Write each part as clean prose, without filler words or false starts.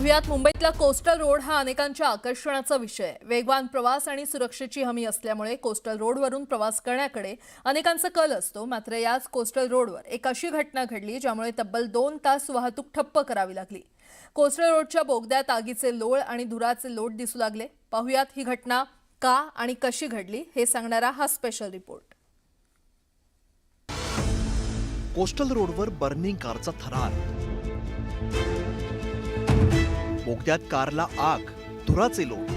पाहुयात मुंबईतला coastal road हा अनेकांच्या आकर्षणाचा विषय आहे। वेगवान प्रवास आणि सुरक्षेची हमी असल्यामुळे कोस्टल रोडवरून प्रवास करण्याकडे अनेकांचा कल असतो। मात्र याच कोस्टल रोडवर एक अशी घटना घडली ज्यामुळे तब्बल 2 तास वाहतूक ठप्प करावी लागली। कोस्टल रोडच्या बोगद्यात आगीचे लोळ आणि धुराचे लोट दिसू लागले। पाहुयात ही घटना का आणि कशी घडली हे सांगणारा हा स्पेशल रिपोर्ट। कोस्टल रोडवर बर्निंग कारचा थरार, बोगद्यात कारला आग, धुराचे लोट।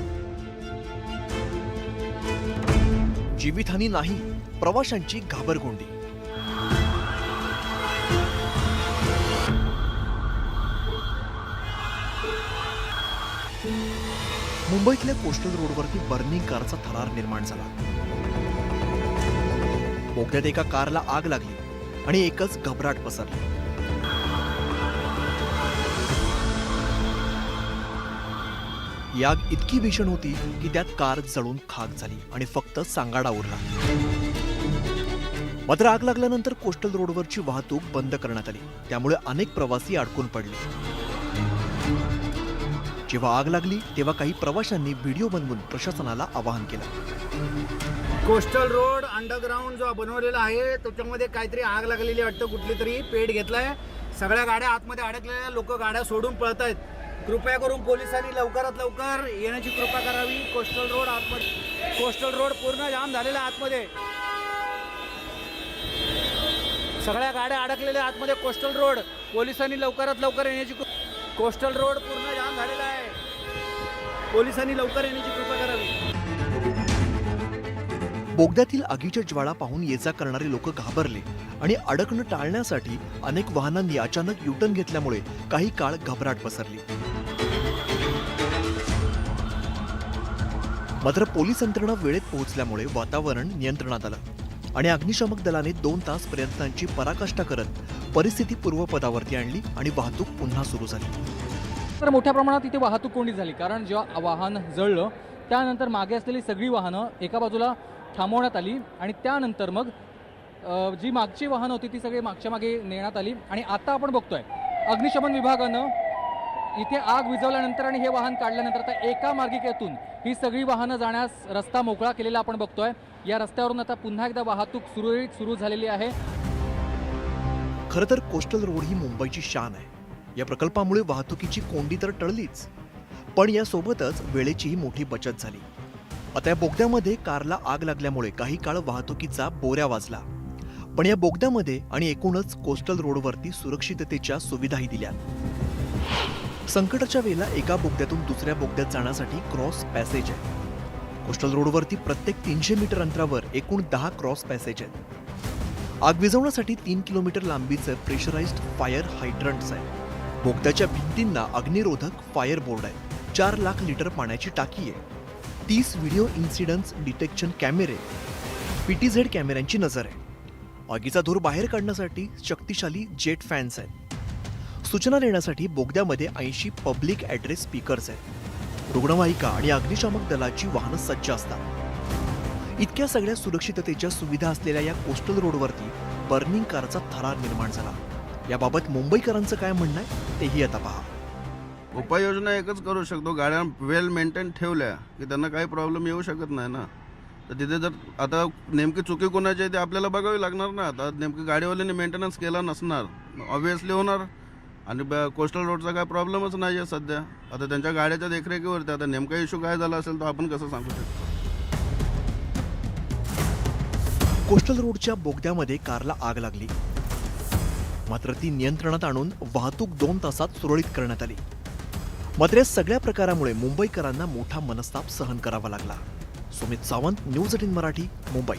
जीवितहानी नाही, प्रवाशांची घाबरगुंडी। मुंबईतल्या कोस्टल रोडवरती बर्निंग कारचा थरार निर्माण झाला। बोगद्यात एका कारला आग लागली आणि एकच घबराट पसरली। ही आग इतकी भीषण होती की त्यात कार जळून खाक झाली आणि फक्त सांगाडा उरला। मात्र आग लागल्यानंतर कोस्टल रोडवरची वाहतूक बंद करण्यात आली, त्यामुळे अनेक प्रवासी अडकून पडले। जेव्हा आग लागली तेव्हा काही प्रवाशांनी व्हिडिओ बनवून प्रशासनाला आवाहन केलं। कोस्टल रोड अंडरग्राउंड जो बनवलेला आहे त्याच्यामध्ये काहीतरी आग लागलेली वाटतं, कुठली तरी पेट घेतलाय। सगळ्या गाड्या आतमध्ये अडकलेल्या, लोक गाड्या सोडून पळत आहेत। कृपया करून पोलिसांनी लवकरात लवकर येण्याची कृपा करावी। कोस्टल रोड आतमध्ये, कोस्टल रोड पूर्ण जाम झालेला आतमध्ये, सगळ्या गाड्या अडकलेल्या आतमध्ये। कोस्टल रोड पोलिसांनी लवकरात लवकर येण्याची, कोस्टल रोड पूर्ण जाम झालेला आहे, पोलिसांनी लवकर येण्याची कृपा करावी। बोगद्यातील आगीच्या ज्वाळा पाहून ये जा करणारे लोक घाबरले आणि अडकणं टाळण्यासाठी अनेक वाहनांनी अचानक युटर्न घेतल्यामुळे काही काळ घबराट पसरली। मात्र पोलीस यंत्रणा वेळेत पोहोचल्यामुळे वातावरण नियंत्रणात आलं आणि अग्निशमक दलाने 2 तास प्रयत्नांची पराकाष्ठा करत परिस्थिती पूर्वपदावरती आणली आणि वाहतूक पुन्हा सुरू झाली। तर मोठ्या प्रमाणात इथे वाहतूक कोंडी झाली, कारण जेव्हा वाहन जळलं त्यानंतर मागे असलेली सगळी वाहनं एका बाजूला थांबवण्यात आली आणि त्यानंतर मग जी मागची वाहनं होती ती सगळी मागच्या मागे नेण्यात आली। आणि आता आपण बघतोय अग्निशमन विभागानं इथे आग विझवल्यानंतर आणि हे वाहन काढल्यानंतर आता एका मार्गिकेतून ही सगळी वाहनं जाण्यास रस्ता मोकळा केलेला आपण बघतोय। या रस्त्यावरून आता पुन्हा एकदा वाहतूक सुरू झालेली आहे। खरं तर कोस्टल रोड ही मुंबईची शान आहे। या प्रकल्पामुळे वाहतुकीची कोंडी तर टळलीच, पण यासोबतच वेळेचीही मोठी बचत झाली। आता या बोगद्यामध्ये कारला आग लागल्यामुळे काही काळ वाहतुकीचा बोऱ्या वाजला, पण या बोगद्यामध्ये आणि एकूणच कोस्टल रोडवरती सुरक्षिततेच्या सुविधाही दिल्या। संकटाच्या वेळेला एका बोगद्यातून दुसऱ्या बोगद्यात जाण्यासाठी क्रॉस पॅसेज आहे। कोस्टल रोडवरती प्रत्येक 300 मीटर अंतरावर एकूण 10 क्रॉस पॅसेज आहेत। आग विझवण्यासाठी 3 किलोमीटर लांबीचं प्रेशराइज्ड फायर हायड्रंट्स आहे। बोगद्याच्या भिंतींना अग्निरोधक फायर बोर्ड आहे। 4 लाख लिटर पाण्याची टाकी आहे। 30 व्हिडिओ इन्सिडन्स डिटेक्शन कॅमेरे, PTZ कॅमेऱ्यांची नजर आहे। आगीचा धूर बाहेर काढण्यासाठी शक्तिशाली जेट फॅन्स आहेत। सूचना देण्यासाठी बोगद्यामध्ये 80 पब्लिक ॲड्रेस स्पीकर्स आहेत। रुग्णवाहिका आणि अग्निशामक दलाची वाहनं सज्ज असतात। इतक्या सगळ्या सुरक्षिततेच्या सुविधा असलेल्या या कोस्टल रोडवरती बर्निंग कारचा थरार निर्माण झाला। याबाबत मुंबईकरांचं काय म्हणणं आहे तेही आता पहा। उपाययोजना एकच करू शकतो, गाड्या वेल मेंटेन ठेवल्या की त्यांना काही प्रॉब्लेम येऊ शकत नाही ना। तर तिथे जर आता नेमकी चुकी कोणाची आहे ते आपल्याला बघावी लागणार ना। आता नेमकी गाडीवाल्यांनी मेंटेनन्स केला नसणार, ऑब्व्हियसली होणार। आणि कोस्टल रोडचा काय प्रॉब्लेमच नाही आहे सध्या। आता त्यांच्या गाड्याच्या देखरेखीवरती आता नेमका इश्यू काय झाला असेल तर आपण कसं सांगू शकतो। कोस्टल रोडच्या बोगद्यामध्ये कारला आग लागली, मात्र ती नियंत्रणात आणून वाहतूक 2 तासात सुरळीत करण्यात आली। मात्र या सगळ्या प्रकारामुळे मुंबईकरांना मोठा मनस्ताप सहन करावा लागला। सुमित सावंत, न्यूज 18 मराठी, मुंबई।